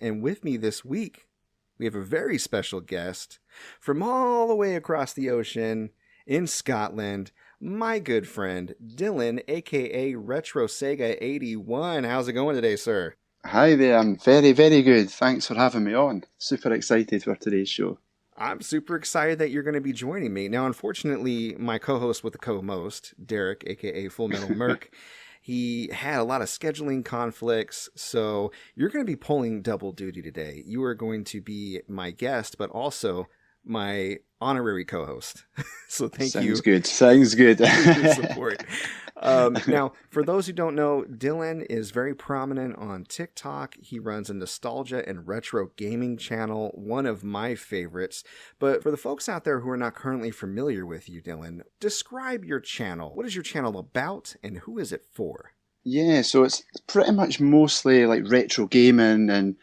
And with me this week, we have a very special guest from all the way across the ocean in Scotland, my good friend, Dylan, a.k.a. RetroSega81. How's it going today, sir? Hi there, I'm very, very good. Thanks for having me on. Super excited for today's show. I'm super excited that you're going to be joining me. Now, unfortunately, my co-host with the co-most, Derek, a.k.a. Full Metal Merc, he had a lot of scheduling conflicts, so you're going to be pulling double duty today. You are going to be my guest, but also my honorary co-host. So thank you. Sounds good. For your support. Now, for those who don't know, Dylan is very prominent on TikTok. He runs a nostalgia and retro gaming channel, one of my favorites. But for the folks out there who are not currently familiar with you, Dylan, describe your channel. What is your channel about, and who is it for? Yeah, so it's pretty much mostly like retro gaming and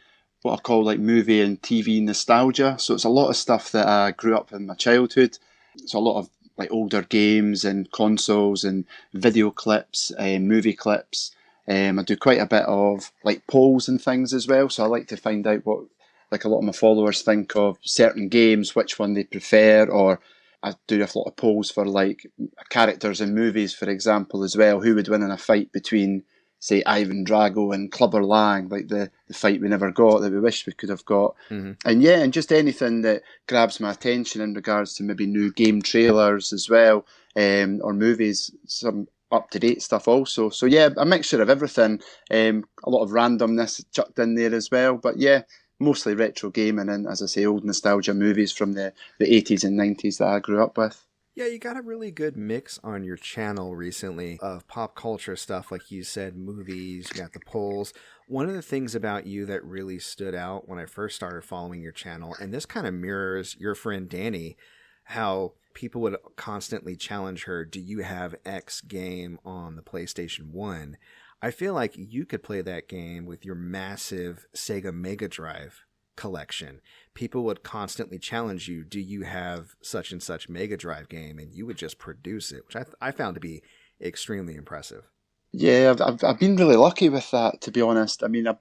what I call like movie and TV nostalgia. So it's a lot of stuff that I grew up in my childhood. It's a lot of like older games and consoles and video clips, movie clips. I do quite a bit of like polls and things as well. So I like to find out what like a lot of my followers think of certain games, which one they prefer, or I do a lot of polls for like characters in movies, for example, as well. Who would win in a fight between, say, Ivan Drago and Clubber Lang, like the fight we never got that we wish we could have got. Mm-hmm. And just anything that grabs my attention in regards to maybe new game trailers as well, or movies, some up-to-date stuff also. So yeah, a mixture of everything, a lot of randomness chucked in there as well. But yeah, mostly retro gaming and, as I say, old nostalgia movies from the 80s and 90s that I grew up with. Yeah, you got a really good mix on your channel recently of pop culture stuff, like you said, movies, you got the polls. One of the things about you that really stood out when I first started following your channel, and this kind of mirrors your friend Danny, how people would constantly challenge her, do you have X game on the PlayStation 1? I feel like you could play that game with your massive Sega Mega Drive collection. People would constantly challenge you, do you have such and such Mega Drive game? And you would just produce it, which I found to be extremely impressive. Yeah, I've been really lucky with that, to be honest. I mean, I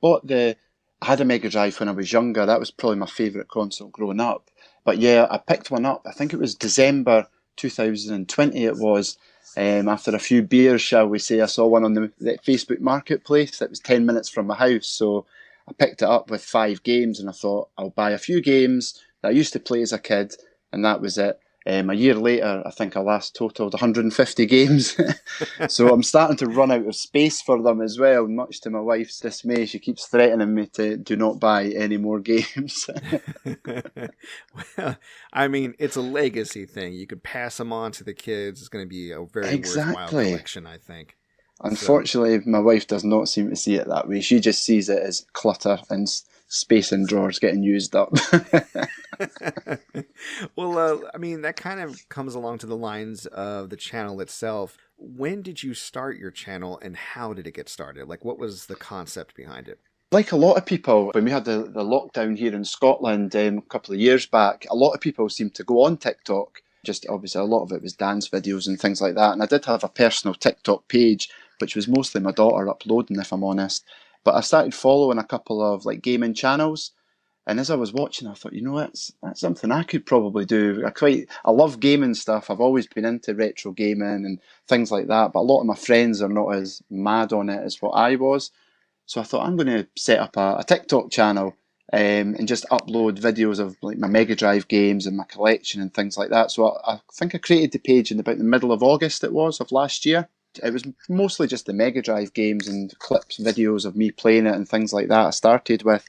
had a Mega Drive when I was younger. That was probably my favourite console growing up. But yeah, I picked one up, I think it was December 2020 it was. After a few beers, shall we say, I saw one on the Facebook Marketplace that was 10 minutes from my house. So I picked it up with 5 games and I thought I'll buy a few games that I used to play as a kid, and that was it. A year later, I think I last totaled 150 games. So I'm starting to run out of space for them as well, much to my wife's dismay. She keeps threatening me to do not buy any more games. Well, I mean, it's a legacy thing. You could pass them on to the kids. It's going to be a very worthwhile collection, I think. Unfortunately, my wife does not seem to see it that way. She just sees it as clutter and space in drawers getting used up. Well, I mean, that kind of comes along to the lines of the channel itself. When did you start your channel and how did it get started? Like, what was the concept behind it? Like a lot of people, when we had the lockdown here in Scotland a couple of years back, a lot of people seemed to go on TikTok. Just obviously a lot of it was dance videos and things like that. And I did have a personal TikTok page, which was mostly my daughter uploading, if I'm honest. But I started following a couple of like gaming channels. And as I was watching, I thought, that's something I could probably do. I love gaming stuff. I've always been into retro gaming and things like that. But a lot of my friends are not as mad on it as what I was. So I thought I'm going to set up a TikTok channel and just upload videos of like my Mega Drive games and my collection and things like that. So I think I created the page in about the middle of August of last year. It was mostly just the Mega Drive games and clips, videos of me playing it and things like that I started with.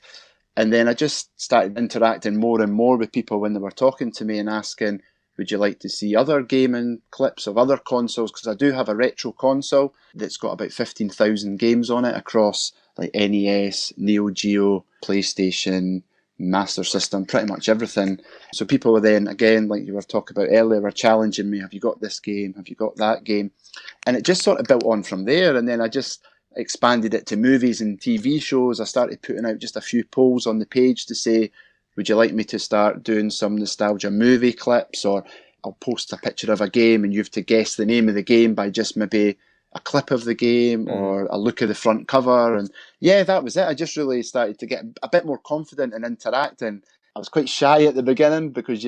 And then I just started interacting more and more with people when they were talking to me and asking, would you like to see other gaming clips of other consoles? Because I do have a retro console that's got about 15,000 games on it across like NES, Neo Geo, PlayStation, Master System, pretty much everything. So people were then, again, like you were talking about earlier, were challenging me, have you got this game? Have you got that game? And it just sort of built on from there. And then I just expanded it to movies and TV shows. I started putting out just a few polls on the page to say, would you like me to start doing some nostalgia movie clips? Or I'll post a picture of a game and you have to guess the name of the game by just maybe a clip of the game or a look at the front cover. And yeah, that was it. I just really started to get a bit more confident in interacting. I was quite shy at the beginning because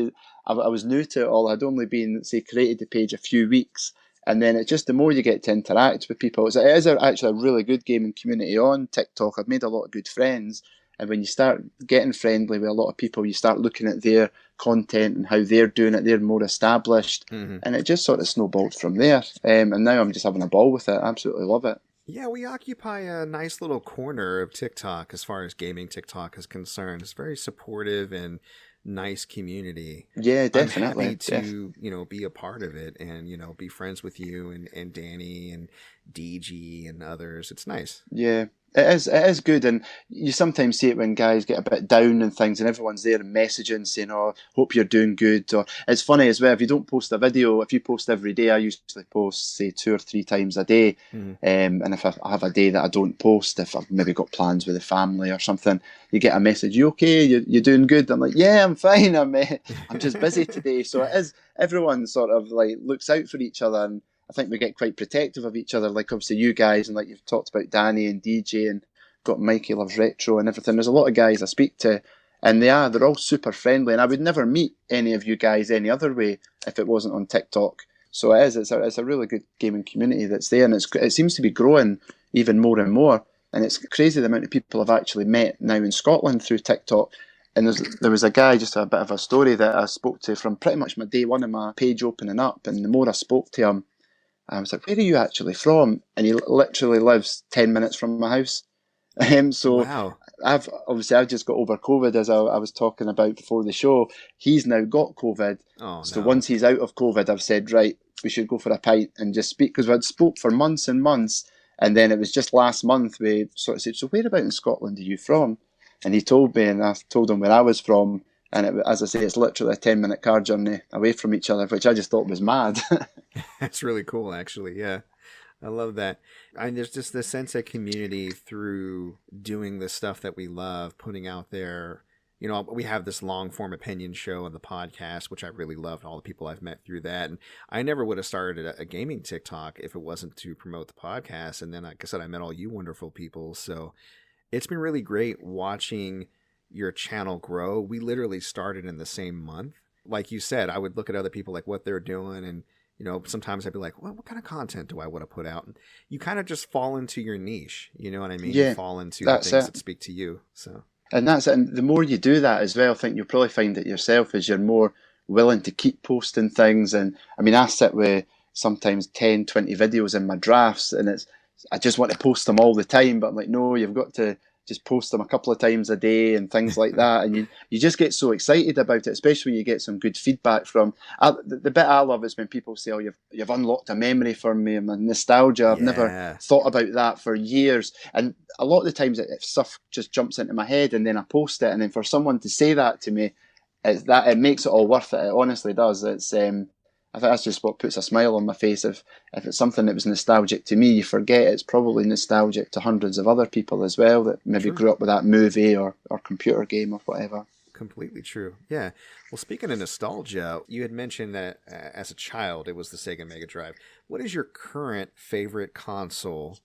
I was new to it all. I'd only been, say, created the page a few weeks. And then it's just the more you get to interact with people. It is actually a really good gaming community on TikTok. I've made a lot of good friends. And when you start getting friendly with a lot of people, you start looking at their content and how they're doing it. They're more established. And it just sort of snowballed from there. And now I'm just having a ball with it. I absolutely love it. Yeah, we occupy a nice little corner of TikTok as far as gaming TikTok is concerned. It's very supportive and nice community. Yeah, definitely. I'm happy to, be a part of it and, be friends with you and Danny and DG and others. It's nice. Yeah. It is good, and you sometimes see it when guys get a bit down and things, and everyone's there and messaging saying, "Oh, hope you're doing good." Or it's funny as well if you don't post a video. If you post every day, I usually post say 2 or 3 times a day, and if I have a day that I don't post, if I've maybe got plans with the family or something, you get a message, "You okay? You doing good?" I'm like, "Yeah, I'm fine. I'm just busy today." So it is. Everyone sort of like looks out for each other, and I think we get quite protective of each other, like obviously you guys, and like you've talked about Danny and DJ, and got Mikey loves retro and everything. There's a lot of guys I speak to, and they're all super friendly, and I would never meet any of you guys any other way if it wasn't on TikTok. So it's a really good gaming community that's there, and it seems to be growing even more and more, and it's crazy the amount of people I've actually met now in Scotland through TikTok. And there was a guy, just a bit of a story that I spoke to from pretty much my day one of my page opening up, and the more I spoke to him, I was like, "Where are you actually from?" And he literally lives 10 minutes from my house. So wow. I've just got over COVID, as I was talking about before the show. He's now got COVID. So once he's out of COVID, I've said, right, we should go for a pint and just speak, because I'd spoke for months and months. And then it was just last month we sort of said, "So where about in Scotland are you from?" And he told me, and I told him where I was from. And as I say, it's literally a 10-minute car journey away from each other, which I just thought was mad. That's really cool, actually. Yeah, I love that. There's just this sense of community through doing the stuff that we love, putting out there. We have this long-form opinion show on the podcast, which I really loved, all the people I've met through that. And I never would have started a gaming TikTok if it wasn't to promote the podcast. And then, like I said, I met all you wonderful people. So it's been really great watching your channel grow. We literally started in the same month. Like you said, I would look at other people, like what they're doing, and sometimes I'd be like, well, what kind of content do I want to put out? And you kind of just fall into your niche, you know what I mean? Yeah, you fall into the things that speak to you. So and that's it. And the more you do that as well, I think you'll probably find it yourself, is you're more willing to keep posting things. And I mean, I sit with sometimes 10, 20 videos in my drafts, and I just want to post them all the time, but I'm like, no, you've got to just post them a couple of times a day and things like that. And you just get so excited about it, especially when you get some good feedback from... The bit I love is when people say, "Oh, you've unlocked a memory for me," and my nostalgia. I've never thought about that for years. And a lot of the times stuff just jumps into my head and then I post it. And then for someone to say that to me, it makes it all worth it. It honestly does. I think that's just what puts a smile on my face. If it's something that was nostalgic to me, you forget it's probably nostalgic to hundreds of other people as well that maybe grew up with that movie or computer game or whatever. Completely true. Yeah. Well, speaking of nostalgia, you had mentioned that as a child, it was the Sega Mega Drive. What is your current favorite console,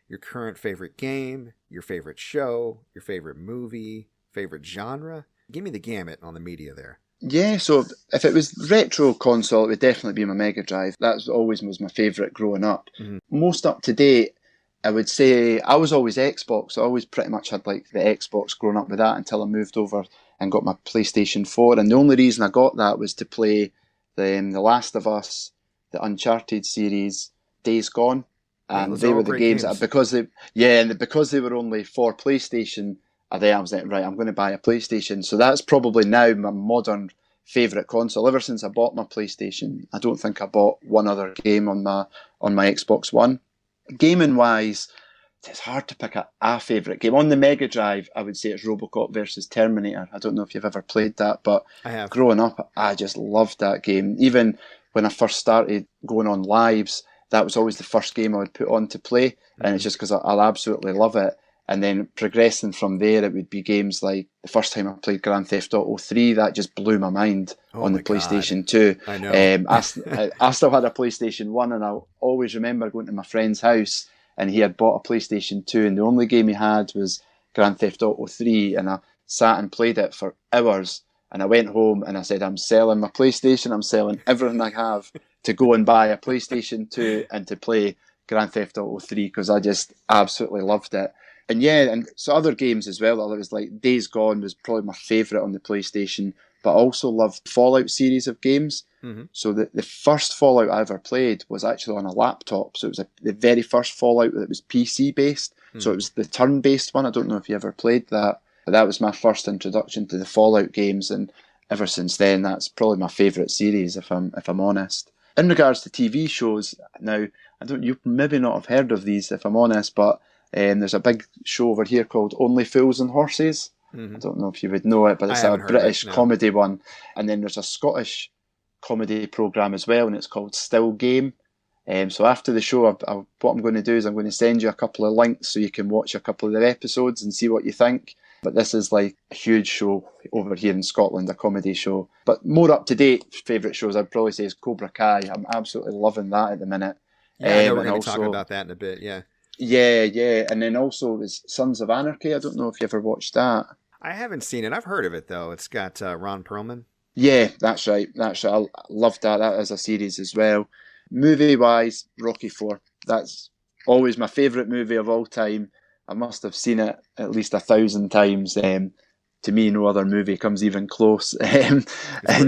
your current favorite game, your favorite show, your favorite movie, favorite genre? Give me the gamut on the media there. Yeah, so if it was retro console, it would definitely be my Mega Drive. That always was my favourite growing up. Mm-hmm. Most up to date, I would say I was always Xbox. I always pretty much had like the Xbox growing up with that until I moved over and got my PlayStation 4. And the only reason I got that was to play The Last of Us, the Uncharted series, Days Gone. And they were the games that, because they were only for PlayStation, I was like, right, I'm going to buy a PlayStation. So that's probably now my modern favourite console. Ever since I bought my PlayStation, I don't think I bought one other game on my Xbox One. Gaming wise, it's hard to pick a favourite game. On the Mega Drive, I would say it's RoboCop versus Terminator. I don't know if you've ever played that, but I have. Growing up, I just loved that game. Even when I first started going on lives, that was always the first game I would put on to play. Mm-hmm. And it's just because I'll absolutely love it. And then progressing from there, it would be games like the first time I played Grand Theft Auto 3, that just blew my mind on the PlayStation 2. I know. I still had a PlayStation 1, and I always remember going to my friend's house, and he had bought a PlayStation 2, and the only game he had was Grand Theft Auto 3, and I sat and played it for hours. And I went home and I said, I'm selling my PlayStation, I'm selling everything I have to go and buy a PlayStation 2 and to play Grand Theft Auto 3, because I just absolutely loved it. And yeah, and so other games as well. It was like Days Gone was probably my favourite on the PlayStation, but I also loved Fallout series of games. Mm-hmm. So the first Fallout I ever played was actually on a laptop. So it was the very first Fallout that was PC based. Mm-hmm. So it was the turn-based one. I don't know if you ever played that, but that was my first introduction to the Fallout games, and ever since then, that's probably my favourite series, if I'm honest. In regards to TV shows, now you maybe not have heard of these, if I'm honest, but there's a big show over here called Only Fools and Horses. Mm-hmm. I don't know if you would know it, but it's a British comedy one. And then there's a Scottish comedy programme as well, and it's called Still Game. So after the show, what I'm going to do is I'm going to send you a couple of links so you can watch a couple of the episodes and see what you think. But this is like a huge show over here in Scotland, a comedy show. But more up-to-date favourite shows, I'd probably say, is Cobra Kai. I'm absolutely loving that at the minute. Yeah, I know we're going to be talking about that in a bit, yeah. Yeah. And then also there's Sons of Anarchy. I don't know if you ever watched that. I haven't seen it. I've heard of it, though. It's got Ron Perlman. Yeah, that's right. I loved that. That as a series as well. Movie-wise, Rocky IV. That's always my favourite movie of all time. I must have seen it at least 1,000 times. To me, no other movie comes even close. And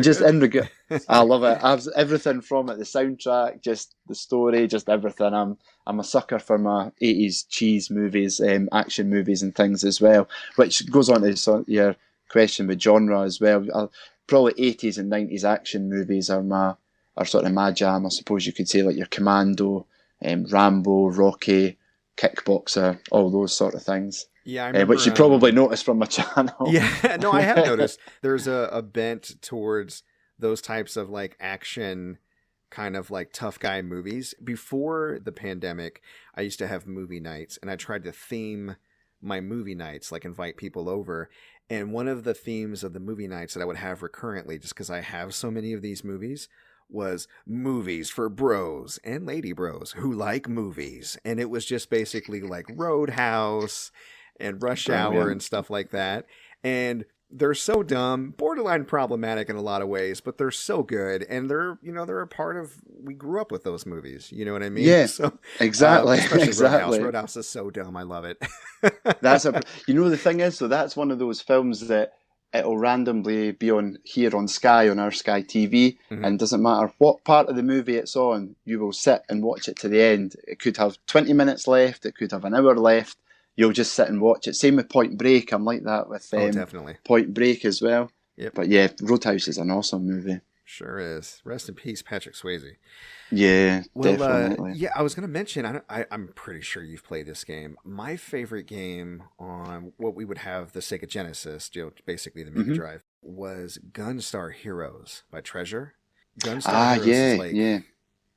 just good. I love it. Everything from it, the soundtrack, just the story, just everything. I'm a sucker for my 80s cheese movies, action movies and things as well, which goes on to your question with genre as well. Probably 80s and 90s action movies are sort of my jam. I suppose you could say, like your Commando, Rambo, Rocky, Kickboxer, all those sort of things. Yeah, I remember, which you probably noticed from my channel. Yeah, no, I have noticed. There's a bent towards those types of like action, kind of like tough guy movies. Before the pandemic, I used to have movie nights, and I tried to theme my movie nights, like invite people over. And one of the themes of the movie nights that I would have recurrently, just because I have so many of these movies, was movies for bros and lady bros who like movies. And it was just basically like Roadhouse and Rush Hour and stuff like that. And they're so dumb, borderline problematic in a lot of ways, but they're so good. And they're a part of, we grew up with those movies. You know what I mean? Yeah, so, exactly. Exactly. Roadhouse is so dumb. I love it. The thing is, so that's one of those films that it'll randomly be on here on Sky, on our Sky TV, mm-hmm. and doesn't matter what part of the movie it's on, you will sit and watch it to the end. It could have 20 minutes left, it could have an hour left, you'll just sit and watch it. Same with Point Break, I'm like that with definitely. Point Break as well. Yep. But yeah, Roadhouse is an awesome movie. Sure is. Rest in peace, Patrick Swayze. Yeah, definitely. Yeah, I was going to mention, I'm pretty sure you've played this game. My favorite game on what we would have the Sega Genesis, basically the Mega mm-hmm. Drive, was Gunstar Heroes by Treasure. Gunstar Heroes is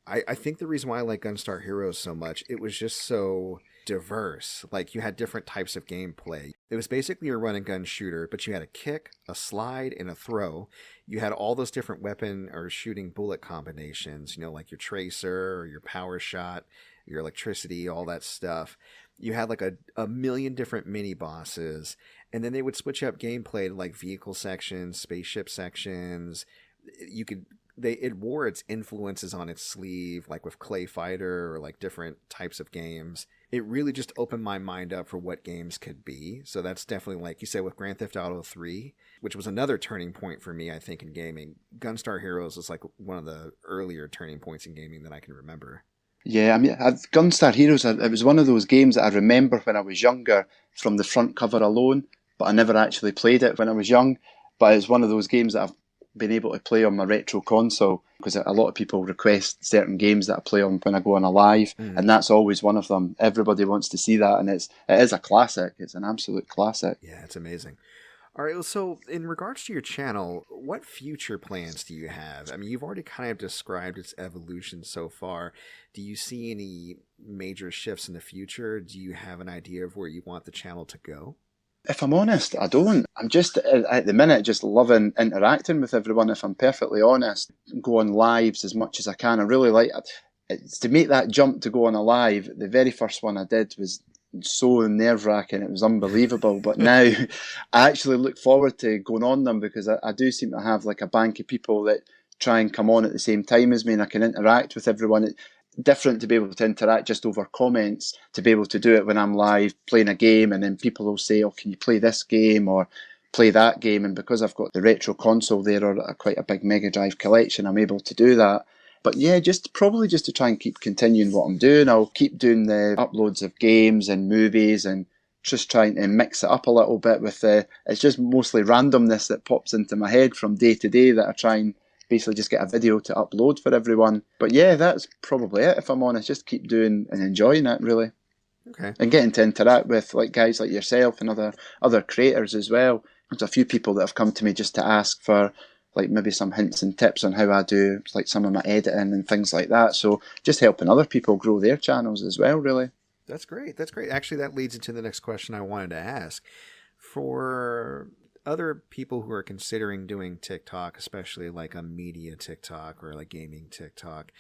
I think the reason why I like Gunstar Heroes so much, it was just so diverse. Like, you had different types of gameplay. It was basically a run and gun shooter, but you had a kick, a slide, and a throw. You had all those different weapon or shooting bullet combinations, like your tracer or your power shot, your electricity, all that stuff. You had like a million different mini bosses, and then they would switch up gameplay to like vehicle sections, spaceship sections. It wore its influences on its sleeve, like with Clay Fighter or like different types of games. It really just opened my mind up for what games could be. So that's definitely, like you said, with Grand Theft Auto 3, which was another turning point for me, I think, in gaming. Gunstar Heroes was like one of the earlier turning points in gaming that I can remember. Yeah, I mean, Gunstar Heroes, it was one of those games that I remember when I was younger from the front cover alone, but I never actually played it when I was young. But it's one of those games that I've been able to play on my retro console, because a lot of people request certain games that I play on when I go on a live, and that's always one of them. Everybody wants to see that, and it is a classic. It's an absolute classic. Yeah, it's amazing. All right, so in regards to your channel, what future plans do you have? I mean, you've already kind of described its evolution so far. Do you see any major shifts in the future? Do you have an idea of where you want the channel to go? If I'm honest, I don't. I'm just, at the minute, just loving interacting with everyone, if I'm perfectly honest. Go on lives as much as I can. I really like it. It's to make that jump to go on a live. The very first one I did was so nerve-wracking. It was unbelievable. But now I actually look forward to going on them, because I do seem to have like a bank of people that try and come on at the same time as me, and I can interact with everyone. Different to be able to interact just over comments, to be able to do it when I'm live playing a game, and then people will say, oh, can you play this game or play that game? And because I've got the retro console there, or quite a big Mega Drive collection, I'm able to do that. But yeah, just to try and keep continuing what I'm doing. I'll keep doing the uploads of games and movies, and just trying to mix it up a little bit with it's just mostly randomness that pops into my head from day to day, that I try and basically just get a video to upload for everyone. But yeah, that's probably it, if I'm honest. Just keep doing and enjoying it, really. Okay. And getting to interact with like guys like yourself and other creators as well. There's a few people that have come to me just to ask for like maybe some hints and tips on how I do like some of my editing and things like that. So just helping other people grow their channels as well, really. That's great. That's great. Actually, that leads into the next question I wanted to ask. For other people who are considering doing TikTok, especially like a media TikTok or like gaming TikTok,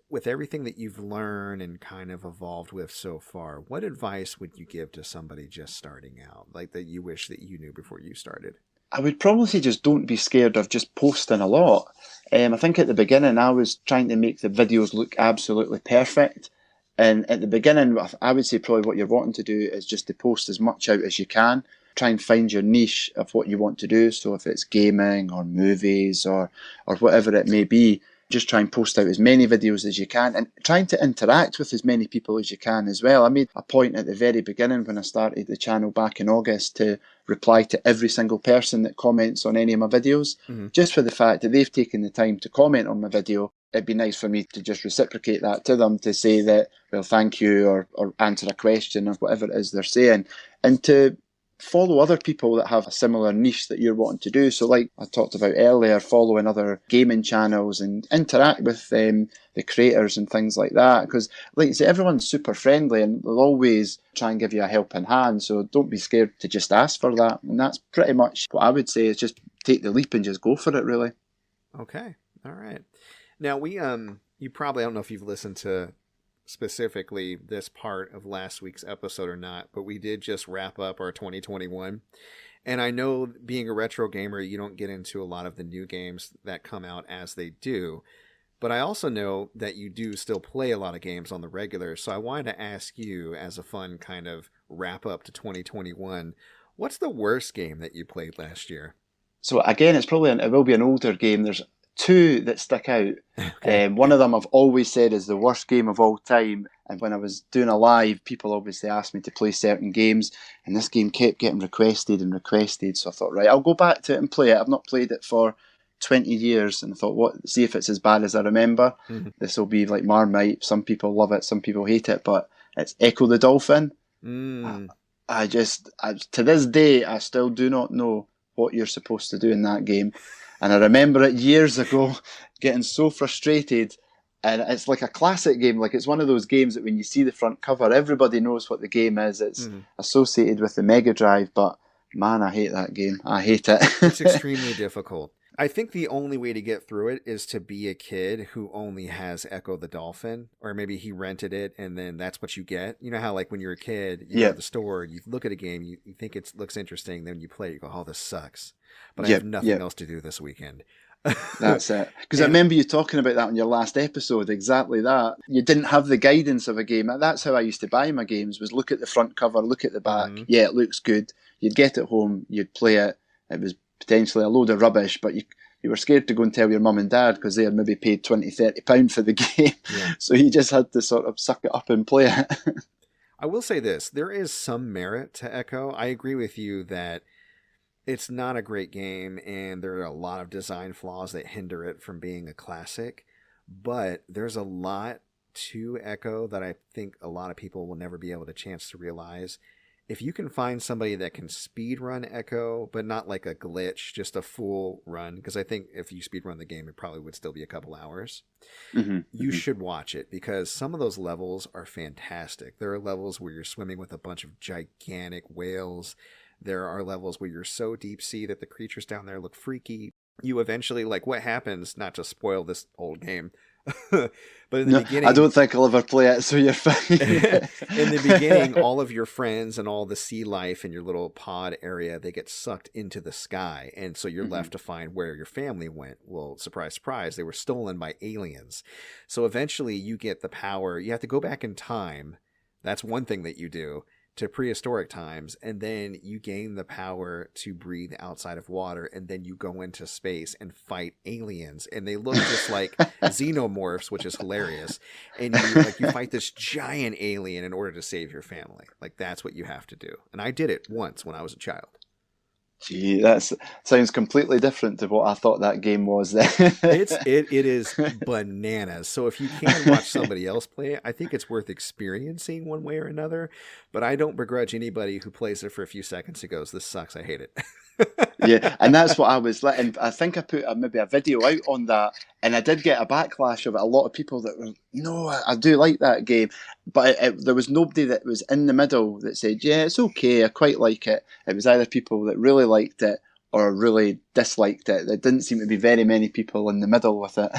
with everything that you've learned and kind of evolved with so far, what advice would you give to somebody just starting out, like that you wish that you knew before you started? I would probably say just don't be scared of just posting a lot. I think at the beginning I was trying to make the videos look absolutely perfect. And at the beginning, I would say probably what you're wanting to do is just to post as much out as you can. Try and find your niche of what you want to do. So if it's gaming or movies or whatever it may be, just try and post out as many videos as you can, and trying to interact with as many people as you can as well. I made a point at the very beginning when I started the channel back in August to reply to every single person that comments on any of my videos, just for the fact that they've taken the time to comment on my video. It'd be nice for me to just reciprocate that to them, to say that, well, thank you, or answer a question or whatever it is they're saying, and to follow other people that have a similar niche that you're wanting to do. So like I talked about earlier, following other gaming channels and interact with the creators and things like that. Because like you say, everyone's super friendly and they'll always try and give you a helping hand. So don't be scared to just ask for that. And that's pretty much what I would say, is just take the leap and just go for it, really. Okay. All right. Now you probably, I don't know if you've listened to specifically this part of last week's episode or not, but we did just wrap up our 2021. And I know, being a retro gamer, you don't get into a lot of the new games that come out as they do. But I also know that you do still play a lot of games on the regular. So I wanted to ask you, as a fun kind of wrap up to 2021, what's the worst game that you played last year? So again, it will be an older game. There's two that stick out. Okay. One of them I've always said is the worst game of all time. And when I was doing a live, people obviously asked me to play certain games, and this game kept getting requested and requested. So I thought, right, I'll go back to it and play it. I've not played it for 20 years, and I thought, see if it's as bad as I remember. This will be like Marmite. Some people love it, some people hate it, but it's Echo the Dolphin. I to this day, I still do not know what you're supposed to do in that game. And I remember it years ago getting so frustrated. And it's like a classic game. Like, it's one of those games that when you see the front cover, everybody knows what the game is. It's associated with the Mega Drive, but man, I hate that game. I hate it. It's extremely difficult. I think the only way to get through it is to be a kid who only has Echo the Dolphin, or maybe he rented it and then that's what you get. You know how, like, when you're a kid, you go to the store, you look at a game, you think it looks interesting, then you play it, you go, oh, this sucks. But I have nothing else to do this weekend. That's it. Because I remember you talking about that on your last episode, exactly that. You didn't have the guidance of a game. That's how I used to buy my games, was look at the front cover, look at the back. Yeah, it looks good. You'd get it home, you'd play it. It was potentially a load of rubbish, but you were scared to go and tell your mum and dad because they had maybe paid £20-30 for the game. So you just had to sort of suck it up and play it. I will say this, there is some merit to Echo. I agree with you that it's not a great game, and there are a lot of design flaws that hinder it from being a classic, but there's a lot to Echo that I think a lot of people will never be able to chance to realize. if you can find somebody that can speed run Echo, but not like a glitch, just a full run, because I think if you speed run the game, it probably would still be a couple hours. You should watch it, because some of those levels are fantastic. There are levels where you're swimming with a bunch of gigantic whales. There are levels where you're so deep sea that the creatures down there look freaky. You eventually, like, what happens, not to spoil this old game, but in the beginning, I don't think I'll ever play it, so you're fine. In the beginning, all of your friends and all the sea life in your little pod area, they get sucked into the sky, and so you're left to find where your family went. Well, surprise, surprise, they were stolen by aliens. So eventually you get the power. You have to go back in time. That's one thing that you do, to prehistoric times, and then you gain the power to breathe outside of water, and then you go into space and fight aliens, and they look just like xenomorphs, which is hilarious. And you fight this giant alien in order to save your family. Like, that's what you have to do. And I did it once when I was a child. Gee, that sounds completely different to what I thought that game was then. It is bananas. So if you can watch somebody else play it, I think it's worth experiencing one way or another. But I don't begrudge anybody who plays it for a few seconds and goes, "This sucks, I hate it." Yeah, and that's what I was like. And I think I put maybe a video out on that, and I did get a backlash of it. A lot of people that were, no, I do like that game, but there was nobody that was in the middle that said, yeah, it's okay, I quite like it. It was either people that really liked it or really disliked it. There didn't seem to be very many people in the middle with it.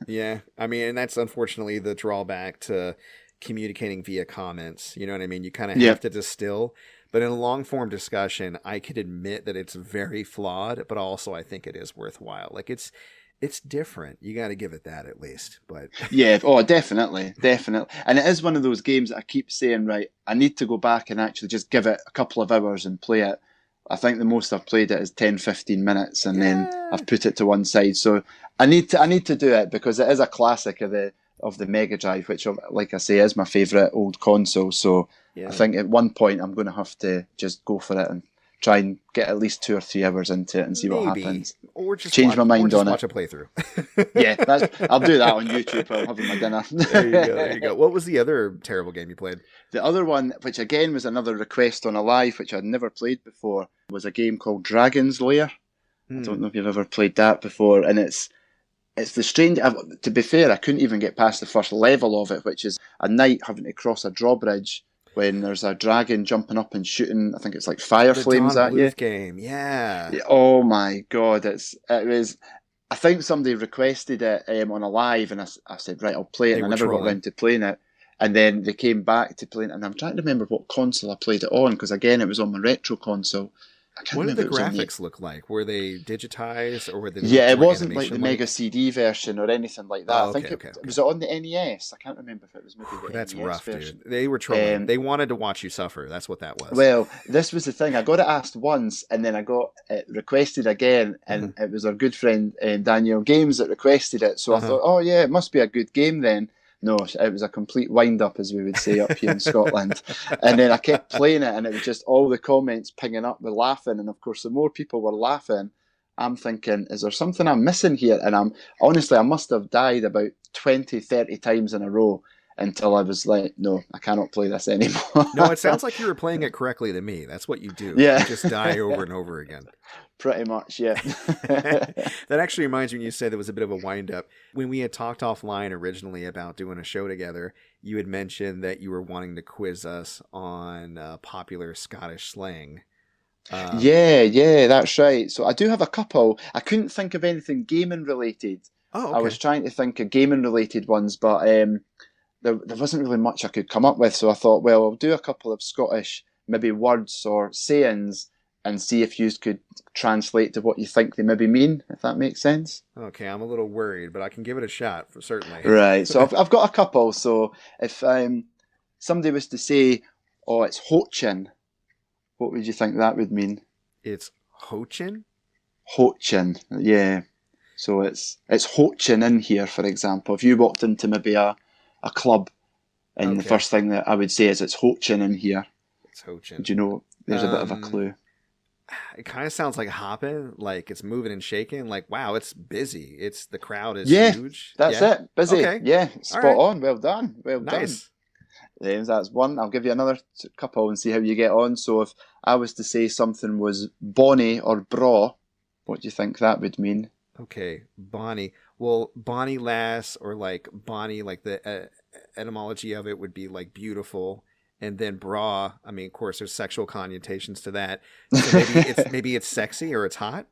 Yeah, I mean, and that's unfortunately the drawback to communicating via comments. You know what I mean? You kind of have to distill. But in a long-form discussion, I could admit that it's very flawed, but also I think it is worthwhile. Like, it's different. You got to give it that at least. But yeah, definitely. And it is one of those games that I keep saying, right, I need to go back and actually just give it a couple of hours and play it. I think the most I've played it is 10, 15 minutes, and then I've put it to one side. So I need to do it, because it is a classic of the Mega Drive, which, like I say, is my favourite old console. So I think at one point I'm going to have to just go for it and try and get at least 2 or 3 hours into it and see what happens. Or just change my mind on it. Watch a playthrough. Yeah, I'll do that on YouTube while I'm having my dinner. There you go. What was the other terrible game you played? The other one, which again was another request on a live, which I'd never played before, was a game called Dragon's Lair. I don't know if you've ever played that before, and it's the strange. To be fair, I couldn't even get past the first level of it, which is a knight having to cross a drawbridge when there's a dragon jumping up and shooting. I think it's like fire flames at you. Game, yeah. Oh my god, it was. I think somebody requested it on a live, and I said, right, I'll play it. And I never got around to playing it. And then they came back to playing it, and I'm trying to remember what console I played it on, because again, it was on my retro console. What did the graphics look like? Were they digitized, or were they? Yeah, it wasn't like the Mega CD version or anything like that. Oh, I think it was on the NES. I can't remember if it was maybe the That's NES rough, version. dude. They were trolling. They wanted to watch you suffer. That's what that was. Well, this was the thing. I got it asked once, and then I got it requested again, and it was our good friend Daniel Games that requested it. So I thought, oh yeah, it must be a good game then. No, it was a complete wind-up, as we would say up here in Scotland. And then I kept playing it, and it was just all the comments pinging up with laughing. And of course, the more people were laughing, I'm thinking, is there something I'm missing here? And I must have died about 20, 30 times in a row until I was like, no, I cannot play this anymore. No, it sounds like you were playing it correctly to me. That's what you do. Yeah. You just die over and over again. Pretty much, yeah. That actually reminds me when you said there was a bit of a wind-up. When we had talked offline originally about doing a show together, you had mentioned that you were wanting to quiz us on popular Scottish slang. Yeah, that's right. So I do have a couple. I couldn't think of anything gaming related. Oh, okay. I was trying to think of gaming related ones, but there wasn't really much I could come up with. So I thought, well, I'll do a couple of Scottish maybe words or sayings and see if you could translate to what you think they maybe mean, if that makes sense. Okay, I'm a little worried, but I can give it a shot, certainly. Right, so I've got a couple. So if somebody was to say, oh, it's Hochin, what would you think that would mean? It's Hochin? Hochin, yeah. So it's Hochin in here, for example. If you walked into maybe a club, and the first thing that I would say is it's Hochin in here. It's Hochin. Do you know, there's a bit of a clue. It kind of sounds like hopping, like it's moving and shaking. Like, wow, it's busy. The crowd is huge. That's it. Busy. Okay. Yeah, spot on. Well done. Well done. Nice. That's one. I'll give you another couple and see how you get on. So if I was to say something was bonny or bra, what do you think that would mean? Okay, Bonnie. Well, Bonnie lass, or like Bonnie, like the etymology of it would be like beautiful, and then bra. I mean, of course, there's sexual connotations to that. So maybe it's sexy or it's hot.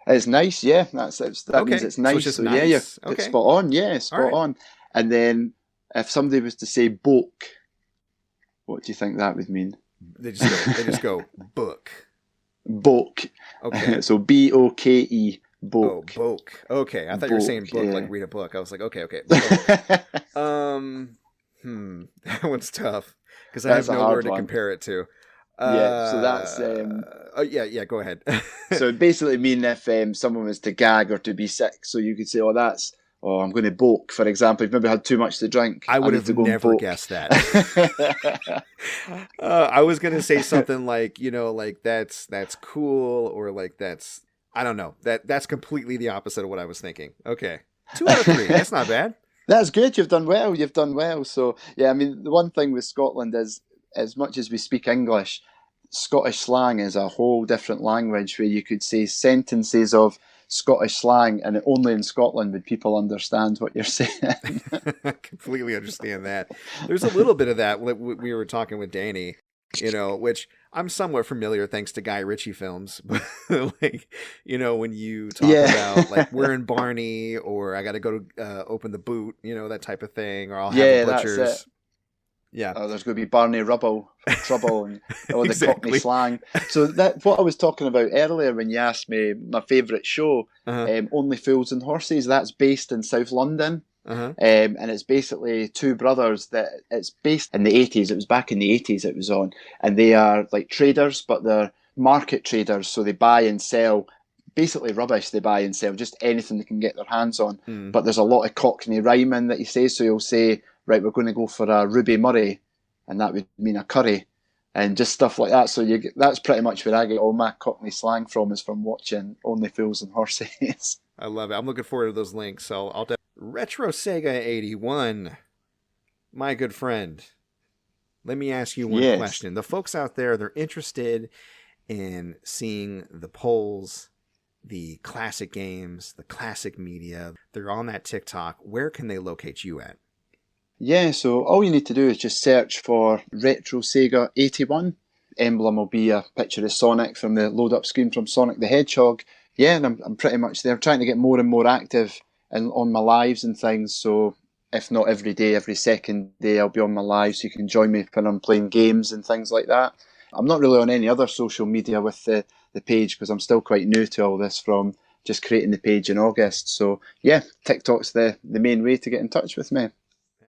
It's nice, yeah. That Okay, means it's so nice. it's just So nice. yeah, it's Okay, spot on. Yeah, spot all right. on. And then if somebody was to say boke, what do you think that would mean? They just go book. Boke. Okay. So BOKE. Oh, Boke. book. Okay, I thought you were saying book, yeah. like read a book. I was like, okay. Book. That one's tough because I have That's a no hard word to one. compare it to. Yeah, so that's Oh yeah. Go ahead. so it basically mean if someone was to gag or to be sick, so you could say, I'm going to boke, for example. You've maybe had too much to drink. I would have never guessed that. I was gonna say something like, like that's cool, or like that's, I don't know. That's completely the opposite of what I was thinking. Okay, 2 out of 3. That's not bad. That's good. You've done well. So yeah, I mean, the one thing with Scotland is, as much as we speak English, Scottish slang is a whole different language where you could say sentences of Scottish slang, and only in Scotland would people understand what you're saying. I completely understand that. There's a little bit of that. We were talking with Danny, which I'm somewhat familiar thanks to Guy Ritchie films. But like, when you talk about like we're in Barney, or I got to go to open the boot, that type of thing, or I'll have the butchers. That's it. Yeah. Oh, there's going to be Barney Rubble for trouble, and all the Exactly. Cockney slang. So that what I was talking about earlier when you asked me my favourite show, Only Fools and Horses. That's based in South London, and it's basically two brothers. That it's based in the 80s. It was back in the 80s it was on, and they are like traders, but they're market traders. So they buy and sell basically rubbish. They buy and sell just anything they can get their hands on. But there's a lot of Cockney rhyming that he says. So he'll say, right, we're going to go for a Ruby Murray, and that would mean a curry, and just stuff like that. So that's pretty much where I get all my Cockney slang from, is from watching Only Fools and Horses. I love it. I'm looking forward to those links. So I'll RetroSega81, my good friend. Let me ask you one question. The folks out there, they're interested in seeing the polls, the classic games, the classic media. They're on that TikTok. Where can they locate you at? Yeah, so all you need to do is just search for RetroSega81. Emblem will be a picture of Sonic from the load-up screen from Sonic the Hedgehog. Yeah, and I'm pretty much there. I'm trying to get more and more active on my lives and things. So if not every day, every second day, I'll be on my live, so you can join me when I'm playing games and things like that. I'm not really on any other social media with the page, because I'm still quite new to all this from just creating the page in August. So yeah, TikTok's the main way to get in touch with me.